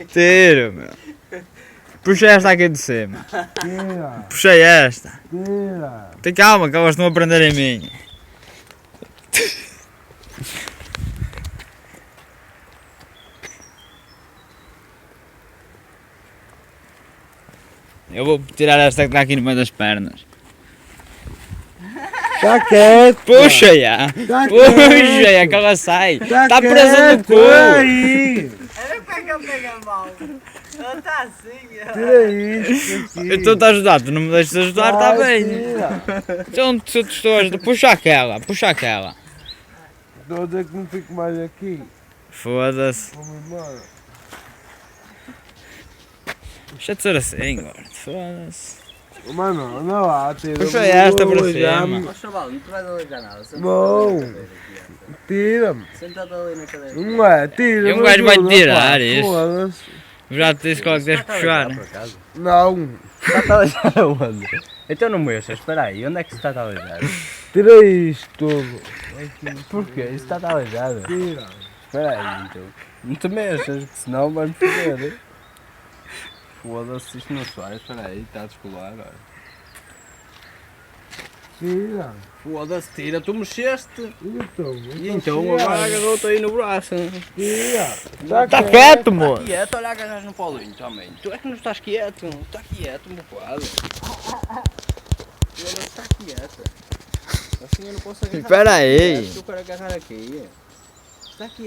Tira, meu. Puxa esta aqui de cima. Tira. Puxei esta. Tira. Tem calma que elas estão a prender em mim. Eu vou tirar esta que está aqui no meio das pernas. Tá quieto. Puxa já! Tá Puxa já que ela sai! Está presa no cu! Aí. Olha como é que ele pega mal. Ele está assim, ó. Tira isso. Eu estou-te a ajudar, tu não me deixas ajudar, está bem? Tira. Então se eu te estou a ajudar, puxa aquela, puxa aquela. Estou a dizer que não fico mais aqui. Foda-se. Vou-me embora. Deixa de ser assim, gordo. Foda-se. Mano, não lá, tira. Puxa esta para Olha-me. cima. Ó chaval, não te vais alejar nada. Bom. Tira-me. Senta-te ali na cadeira. Não é, tira. E um gajo vai ajuda, tirar pá, isso. foda-se. Já te disse qual é que tens que puxar. Não. Está-te a alejar onde? Então não mexas, espera aí, onde é que se está a alejar? Tira isto tudo. Porquê? Isso está a alejar. Tira. Espera aí, então. Não te mexas, que senão vai-me foder. Foda-se, isto não suar, espera aí, está a descolar agora. Tira. Foda-se, tira, tu mexeste. E então Tira. agora agarrou-te aí no braço. Tira. Está quieto, moço. Quieto, olha, agarras no Paulinho também. Tu é que não estás quieto, está quieto, meu quadro. Foda-se, está quieto. Assim eu não posso agarrar. Espera aí. Eu quero agarrar aqui. Está quieto.